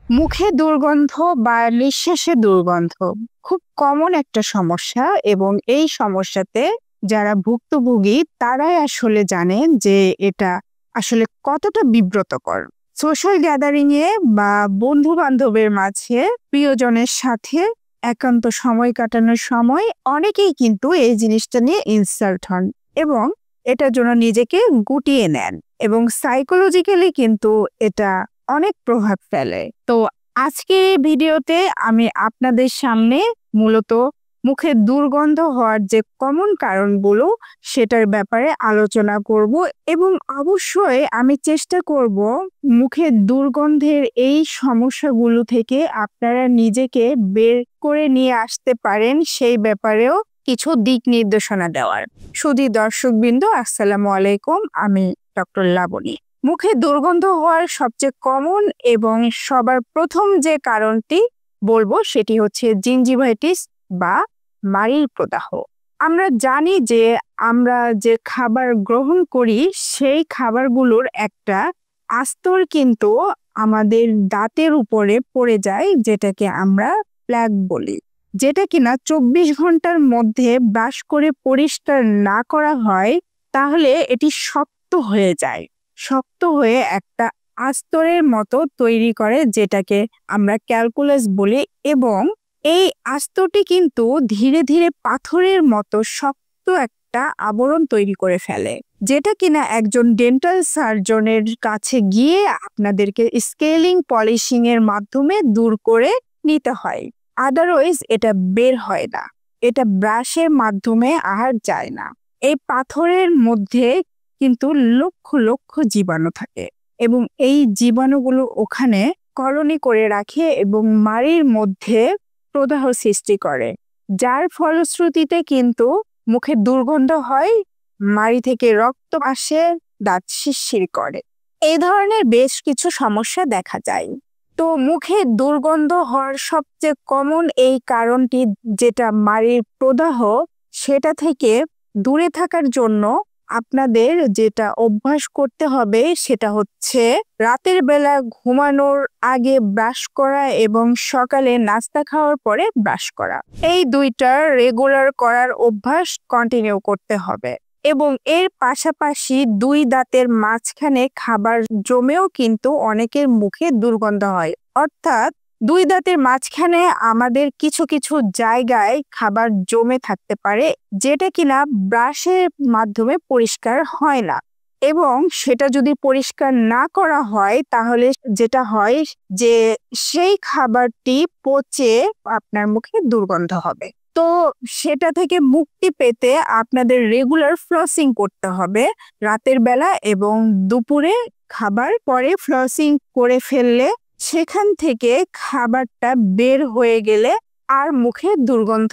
মুখে দুর্গন্ধ বা নিঃশ্বাসে দুর্গন্ধ খুব কমন একটা সমস্যা এবং এই সমস্যাতে যারা ভুক্তভোগী তারাই আসলে জানেন যে এটা আসলে কতটা বিব্রতকর। সোশ্যাল গ্যাদারিং এ বা বন্ধু বান্ধবের মাঝে প্রিয়জনের সাথে একান্ত সময় কাটানোর সময় অনেকেই কিন্তু এই জিনিসটা নিয়ে ইনসাল্ট হন এবং এটার জন্য নিজেকে গুটিয়ে নেন এবং সাইকোলজিক্যালি কিন্তু এটা অনেক প্রভাব ফেলে। তো আজকের এই ভিডিওতে আমি আপনাদের সামনে মূলত মুখে দুর্গন্ধ হওয়ার যে কমন কারণগুলো সেটার ব্যাপারে আলোচনা করব এবং অবশ্যই আমি চেষ্টা করব মুখের দুর্গন্ধের এই সমস্যাগুলো থেকে আপনারা নিজেকে বের করে নিয়ে আসতে পারেন সেই ব্যাপারেও কিছু দিক নির্দেশনা দেওয়ার। সুধী দর্শকবৃন্দ, আসসালামু আলাইকুম। আমি ডক্টর লাবণী। মুখে দুর্গন্ধ হওয়ার সবচেয়ে কমন এবং সবার প্রথম যে কারণটি বলবো সেটি হচ্ছে জিঞ্জিভাইটিস বা মাড়ির প্রদাহ। আমরা জানি যে আমরা যে খাবার গ্রহণ করি সেই খাবারগুলোর একটা আস্তর কিন্তু আমাদের দাঁতের উপরে পড়ে যায়, যেটাকে আমরা প্লাক বলি, যেটা কিনা 24 ঘন্টার মধ্যে ব্রাশ করে পরিষ্কার না করা হয় তাহলে এটি শক্ত হয়ে যায়, শক্ত হয়ে একটা আস্তরের মতো তৈরি করে, যেটাকে আমরা ক্যালকুলাস বলি এবং এই আস্তরটি কিন্তু ধীরে ধীরে পাথরের মতো শক্ত একটা আবরণ তৈরি করে ফেলে, যেটা কিনা একজন ডেন্টাল সার্জনের কাছে গিয়ে আপনাদেরকে স্কেলিং পলিশিং এর মাধ্যমে দূর করে নিতে হয়। আদারওয়াইজ এটা বের হয় না, এটা ব্রাশের মাধ্যমে আর যায় না। এই পাথরের মধ্যে কিন্তু লক্ষ লক্ষ জীবাণু থাকে এবং এই জীবাণুগুলো ওখানে কলোনি করে রাখে এবং মাড়ির মধ্যে প্রদাহ সৃষ্টি করে, যার ফলশ্রুতিতে কিন্তু মুখে দুর্গন্ধ হয়, মাড়ি থেকে রক্ত আসে, দাঁত শিরশির করে। এই ধরনের বেশ কিছু সমস্যা দেখা যায়। তো মুখে দুর্গন্ধ হওয়ার সবচেয়ে কমন এই কারণটি যেটা মাড়ির প্রদাহ, সেটা থেকে দূরে থাকার জন্য আপনাদের যেটা অভ্যাস করতে হবে সেটা হচ্ছে রাতের বেলা ঘুমানোর আগে ব্রাশ করা এবং সকালে নাস্তা খাওয়ার পরে ব্রাশ করা। এই দুইটার রেগুলার করার অভ্যাস কন্টিনিউ করতে হবে এবং এর পাশাপাশি দুই দাঁতের মাঝখানে খাবার জমেও কিন্তু অনেকের মুখে দুর্গন্ধ হয়, অর্থাৎ দুই দাঁতের মাঝখানে আমাদের কিছু কিছু জায়গায় খাবার জমে থাকতে পারে, যেটা কিনা ব্রাশের মাধ্যমে পরিষ্কার হয় না এবং সেটা যদি পরিষ্কার না করা হয় তাহলে যেটা হয় যে সেই খাবারটি পচে আপনার মুখে দুর্গন্ধ হবে। তো সেটা থেকে মুক্তি পেতে আপনাদের রেগুলার ফ্লসিং করতে হবে রাতের বেলা এবং দুপুরে খাবার পরে ফ্লসিং করে ফেললে সেখান থেকে খাবারটা বের হয়ে গেলে আর মুখে দুর্গন্ধ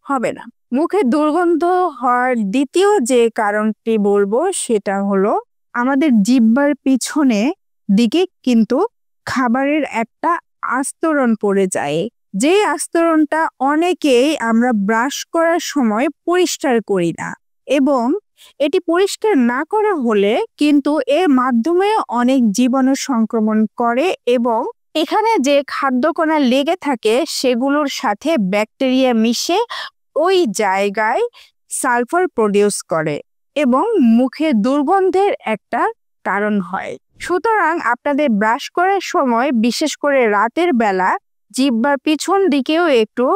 হবে না। মুখে দুর্গন্ধ হওয়ার দ্বিতীয় যে কারণটি বলবো সেটা হলো আমাদের জিহ্বার পিছনে দিকে কিন্তু খাবারের একটা আস্তরণ পড়ে যায়, যে আস্তরণটা অনেকেই আমরা ব্রাশ করার সময় পরিষ্কার করি না এবং এটি পরিষ্কার না করা হলে কিন্তু এর মাধ্যমে অনেক জীবাণু সংক্রমণ করে এবং এখানে যে খাদ্যকণা লেগে থাকে সেগুলোর সাথে ব্যাকটেরিয়া মিশে ওই জায়গায় সালফার প্রডিউস করে এবং মুখে দুর্গন্ধের একটা কারণ হয়। সুতরাং আপনাদের ব্রাশ করার সময় বিশেষ করে রাতের বেলা জিহ্বার পিছন দিকেও একটু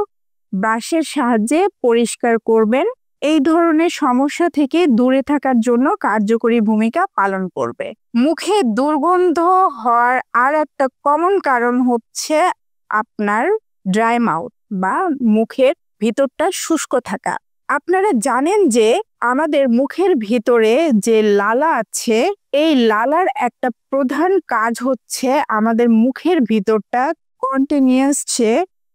ব্রাশের সাহায্যে পরিষ্কার করবেন। এই ধরনের সমস্যা থেকে দূরে থাকার জন্য কার্যকরী ভূমিকা পালন করবে। মুখে দুর্গন্ধ হওয়ার আর একটা কমন কারণ হচ্ছে আপনার ড্রাই মাউথ বা মুখের ভিতরটা শুষ্ক থাকা। আপনারা জানেন যে আমাদের মুখের ভিতরে যে লালা আছে, এই লালার একটা প্রধান কাজ হচ্ছে আমাদের মুখের ভিতরটা কন্টিনিউয়াস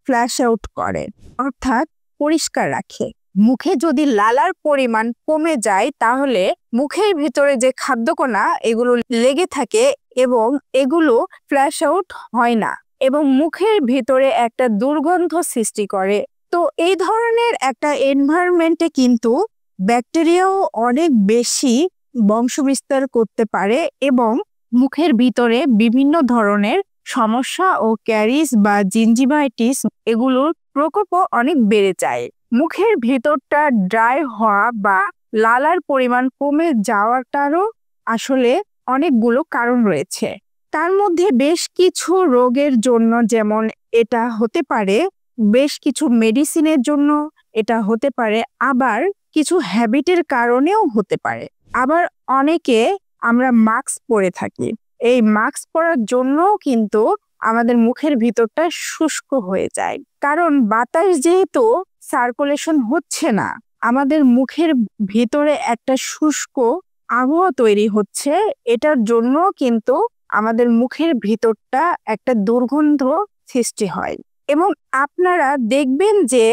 ফ্ল্যাশ আউট করে, অর্থাৎ পরিষ্কার রাখে। মুখে যদি লালার পরিমাণ কমে যায় তাহলে মুখের ভিতরে যে খাদ্যকণা এগুলো লেগে থাকে এবং এগুলো ফ্ল্যাশ আউট হয় না এবং মুখের ভিতরে একটা দুর্গন্ধ সৃষ্টি করে। তো এই ধরনের একটা এনভায়রনমেন্টে কিন্তু ব্যাকটেরিয়াও অনেক বেশি বংশবিস্তার করতে পারে এবং মুখের ভিতরে বিভিন্ন ধরনের সমস্যা ও ক্যারিস বা জিঞ্জিভাইটিস এগুলোর প্রকোপও অনেক বেড়ে যায়। মুখের ভিতরটা ড্রাই হওয়া বা লালার পরিমাণ কমে যাওয়াটারও আসলে অনেকগুলো কারণ রয়েছে। তার মধ্যে বেশ কিছু রোগের জন্য যেমন এটা হতে পারে, বেশ কিছু মেডিসিনের জন্য এটা হতে পারে, আবার কিছু হ্যাবিটের কারণেও হতে পারে। আবার অনেকে আমরা মাস্ক পরে থাকি, এই মাস্ক পরার জন্যও কিন্তু আমাদের মুখের ভিতরটা শুষ্ক হয়ে যায়, কারণ বাতাস যেহেতু সার্কুলেশন হচ্ছে না, আমাদের মুখের ভিতরে একটা শুষ্ক আবহাওয়া তৈরি হচ্ছে। এটার জন্য কিন্তু আমাদের মুখের ভিতরটা একটা দুর্গন্ধ সৃষ্টি হয়। এবং আপনারা দেখবেন যে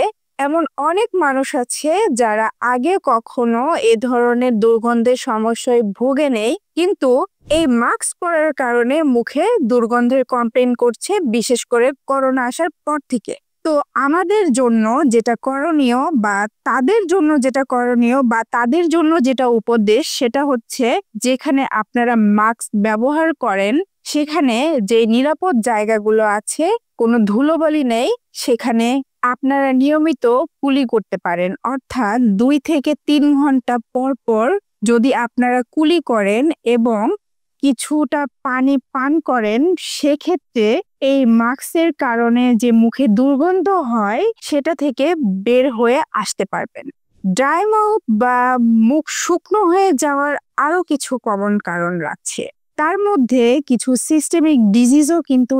এমন অনেক মানুষ আছে যারা আগে কখনো এ ধরনের দুর্গন্ধের সমস্যায় ভোগে নেই, কিন্তু এই মাস্ক পরার কারণে মুখে দুর্গন্ধের কমপ্লেইন করছে, বিশেষ করে করোনা আসার পর থেকে। তো আমাদের জন্য যেটা করণীয় বা তাদের জন্য যেটা করণীয় বা তাদের জন্য যেটা উপদেশ, সেটা হচ্ছে যেখানে আপনারা মাস্ক ব্যবহার করেন সেখানে যে নিরাপদ জায়গাগুলো আছে, কোনো ধুলোবালি নেই, সেখানে আপনারা নিয়মিত কুলি করতে পারেন। অর্থাৎ 2 থেকে 3 ঘন্টা পর পর যদি আপনারা কুলি করেন এবং কিছুটা পানি পান করেন, সেক্ষেত্রে এই মাস্কের কারণে যে মুখে দুর্গন্ধ হয় সেটা থেকে বের হয়ে আসতে পারবেন। ড্রাই মাউথ বা মুখ শুকনো হয়ে যাওয়ার আরো কিছু কমন কারণ আছে। তার মধ্যে কিছু সিস্টেমিক ডিজিজও কিন্তু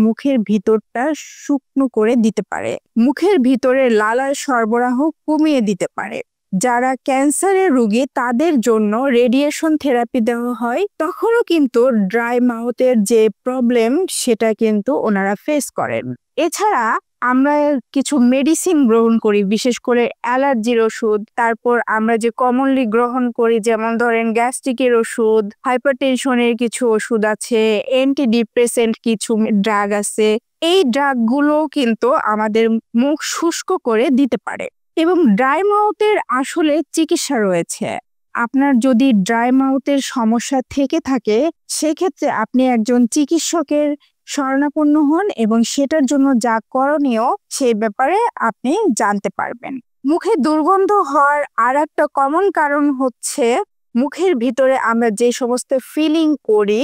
মুখের ভিতরটা শুকনো করে দিতে পারে, মুখের ভিতরে লালার সরবরাহ কমিয়ে দিতে পারে। যারা ক্যান্সারের রোগী তাদের জন্য রেডিয়েশন থেরাপি দেওয়া হয়, তখনও কিন্তু ড্রাই মাউথের যে প্রবলেম সেটা কিন্তু ওনারা ফেস করেন। এছাড়া আমরা কিছু মেডিসিন গ্রহণ করি, বিশেষ করে অ্যালার্জির ওষুধ, তারপর আমরা যে কমনলি গ্রহণ করি যেমন ধরেন গ্যাস্ট্রিকের ওষুধ, হাইপারটেনশনের কিছু ওষুধ আছে, অ্যান্টি ডিপ্রেসেন্ট কিছু ড্রাগ আছে। এই ড্রাগগুলো কিন্তু আমাদের মুখ শুষ্ক করে দিতে পারে। এবং ড্রাই মাউথের আসলে চিকিৎসা রয়েছে। আপনার যদি ড্রাই মাউথের সমস্যা থেকে থাকে, সেক্ষেত্রে আপনি একজন চিকিৎসকের শরণাপন্ন হন এবং সেটার জন্য যা করণীয় সেই ব্যাপারে আপনি জানতে পারবেন। মুখে দুর্গন্ধ হওয়ার আর একটা কমন কারণ হচ্ছে মুখের ভিতরে আমরা যে সমস্ত ফিলিং করি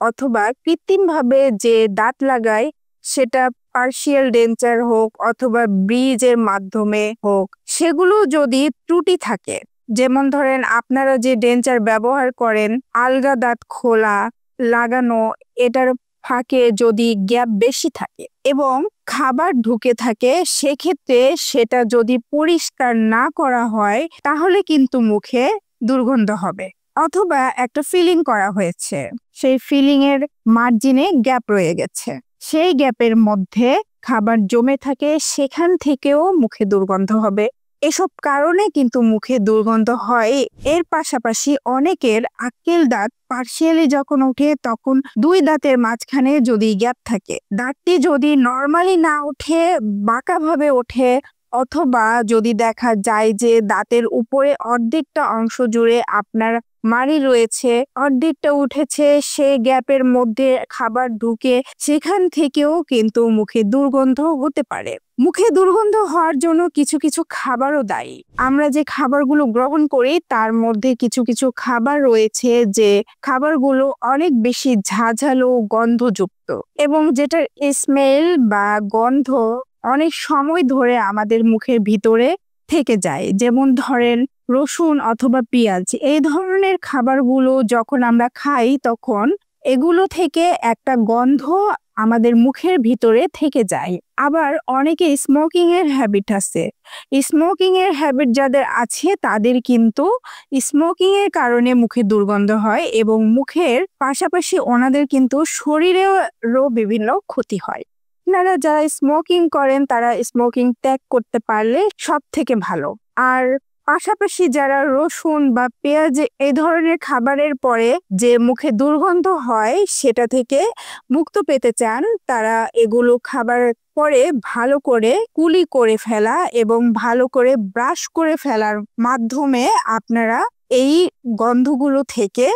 অথবা কৃত্রিমভাবে যে দাঁত লাগাই, সেটা পার্শিয়াল ডেঞ্চার হোক অথবা ব্রিজের মাধ্যমে হোক, সেগুলো যদি ত্রুটি থাকে, যেমন ধরেন আপনারা যে ডেঞ্চার ব্যবহার করেন আলগা দাঁত খোলা লাগানো, এটার ফাঁকে যদি গ্যাপ বেশি থাকে এবং খাবার ঢুকে থাকে, সেক্ষেত্রে সেটা যদি পরিষ্কার না করা হয় তাহলে কিন্তু মুখে দুর্গন্ধ হবে। অথবা একটা ফিলিং করা হয়েছে, সেই ফিলিং এর মার্জিনে গ্যাপ রয়ে গেছে, সেই গ্যাপের মধ্যে খাবার জমে থাকে, সেখান থেকেও মুখে দুর্গন্ধ হবে। এসব কারণে কিন্তু মুখে দুর্গন্ধ হয়। এর পাশাপাশি অনেকের আক্কেল দাঁত পার্শিয়ালি যখন ওঠে তখন 2 দাঁতের মাঝখানে যদি গ্যাপ থাকে, দাঁতটি যদি নর্মালি না ওঠে বাঁকাভাবে ওঠে, অথবা যদি দেখা যায় যে দাঁতের উপরে অর্ধেকটা অংশ জুড়ে আপনার মাড়ি রয়েছে, অর্ধেকটা উঠেছে, সেই গ্যাপের মধ্যে খাবার ঢুকে, সেখান থেকেও কিন্তু মুখে দুর্গন্ধ হতে পারে। মুখে দুর্গন্ধ হওয়ার জন্য কিছু কিছু খাবারও দায়ী। আমরা যে খাবারগুলো গ্রহণ করি তার মধ্যে কিছু কিছু খাবার রয়েছে যে খাবারগুলো অনেক বেশি ঝাঁঝালো গন্ধযুক্ত এবং যেটার স্মেল বা গন্ধ অনেক সময় ধরে আমাদের মুখের ভিতরে থেকে যায়। যেমন ধরেন রসুন অথবা পেঁয়াজ, এই ধরনের খাবারগুলো যখন আমরা খাই তখন এগুলো থেকে একটা গন্ধ আমাদের মুখের ভিতরে থেকে যায়। আবার অনেকে স্মোকিং এর হ্যাবিট আছে, স্মোকিং এর হ্যাবিট যাদের আছে তাদের কিন্তু স্মোকিং এর কারণে মুখে দুর্গন্ধ হয় এবং মুখের পাশাপাশি ওনাদের কিন্তু শরীরেরও বিভিন্ন ক্ষতি হয়। আপনারা যারা স্মোকিং করেন তারা স্মোকিং ত্যাগ করতে পারলে সব থেকে ভালো। আর পাশাপাশি যারা রসুন বা পেঁয়াজ এই ধরনের খাবারের পরে যে মুখে দুর্গন্ধ হয় সেটা থেকে মুক্ত পেতে চান, তারা এগুলো খাবার পরে ভালো করে কুলি করে ফেলা এবং ভালো করে ব্রাশ করে ফেলার মাধ্যমে আপনারা এই গন্ধগুলো থেকে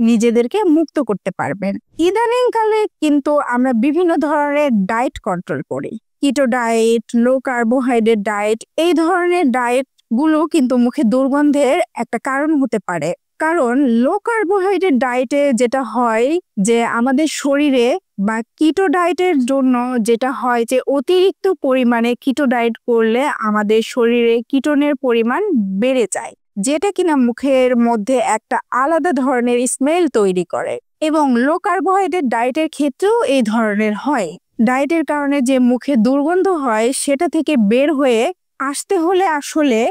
নিজেদেরকে মুক্ত করতে পারবেন। ইদানিংকালে কিন্তু আমরা বিভিন্ন ধরনের ডায়েট কন্ট্রোল করি, কিটো ডায়েট, লো কার্বোহাইড্রেট ডায়েট। এই ধরনের ডায়েট গুলো কিন্তু মুখে দুর্গন্ধের একটা কারণ হতে পারে। কারণ লো কার্বোহাইড্রেট ডায়েটে যেটা হয় যে আমাদের শরীরে বা কিটো ডায়েটের জন্য যেটা হয় যে অতিরিক্ত পরিমাণে কিটো ডায়েট করলে আমাদের শরীরে কিটোনের পরিমাণ বেড়ে যায়, যেটা কিনা মুখের মধ্যে একটা আলাদা ধরনের স্মেল তৈরি করে। এবং লো কার্বোহাইড্রেট ডায়েটের ক্ষেত্রেও এই ধরনের হয়। ডায়েটের কারণে যে মুখে দুর্গন্ধ হয় সেটা থেকে বের হয়ে আসতে হলে আসলে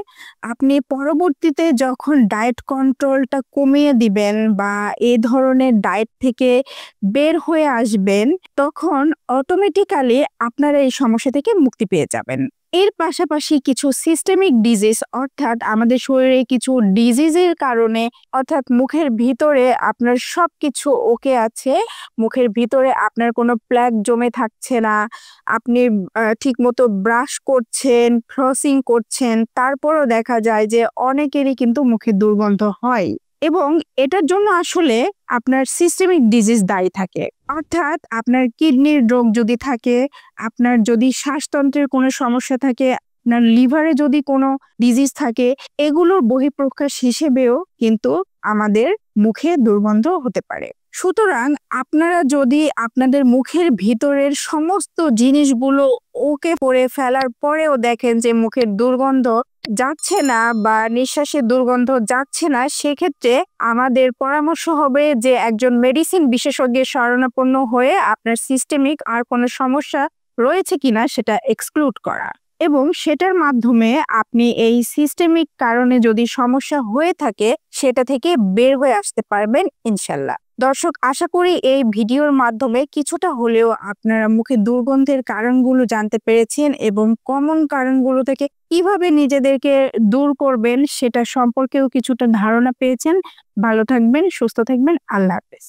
আপনি পরবর্তীতে যখন ডায়েট কন্ট্রোলটা কমিয়ে দিবেন বা এই ধরনের ডায়েট থেকে বের হয়ে আসবেন, তখন অটোমেটিক্যালি আপনারা এই সমস্যা থেকে মুক্তি পেয়ে যাবেন। এর পাশাপাশি কিছু সিস্টেমিক ডিজিজ, অর্থাৎ আমাদের শরীরে কিছু ডিজিজের কারণে, অর্থাৎ মুখের ভিতরে আপনার সবকিছু ওকে আছে, মুখের ভিতরে আপনার কোনো প্ল্যাক জমে থাকছে না, আপনি ঠিকমতো ব্রাশ করছেন, ফ্লসিং করছেন, তারপরও দেখা যায় যে অনেকেরই কিন্তু মুখে দুর্গন্ধ হয়। এবং এটার জন্য আসলে আপনার সিস্টেমিক ডিজিজ দায়ী থাকে। অর্থাৎ আপনার কিডনির রোগ যদি থাকে, আপনার যদি শ্বাসতন্ত্রের কোনো সমস্যা থাকে, আপনার লিভারে যদি কোনো ডিজিজ থাকে, এগুলোর বহিঃপ্রকাশ হিসেবেও কিন্তু আমাদের মুখে দুর্গন্ধ হতে পারে। সুতরাং আপনারা যদি আপনাদের মুখের ভিতরের সমস্ত জিনিসগুলো ওকে করে ফেলার পরেও দেখেন যে মুখের দুর্গন্ধ যাচ্ছে না বা নিঃশ্বাসের দুর্গন্ধ যাচ্ছে না, সেক্ষেত্রে আমাদের পরামর্শ হবে যে একজন মেডিসিন বিশেষজ্ঞের শরণাপন্ন হয়ে আপনার সিস্টেমিক আর কোনো সমস্যা রয়েছে কিনা সেটা এক্সক্লুড করা, এবং সেটার মাধ্যমে আপনি এই সিস্টেমিক কারণে যদি সমস্যা হয়ে থাকে সেটা থেকে বের হয়ে আসতে পারবেন ইনশাল্লাহ। দর্শক, আশা করি এই ভিডিওর মাধ্যমে কিছুটা হলেও আপনারা মুখে দুর্গন্ধের কারণগুলো জানতে পেরেছেন এবং কমন কারণগুলো থেকে কিভাবে নিজেদেরকে দূর করবেন সেটা সম্পর্কেও কিছুটা ধারণা পেয়েছেন। ভালো থাকবেন, সুস্থ থাকবেন। আল্লাহ হাফেজ।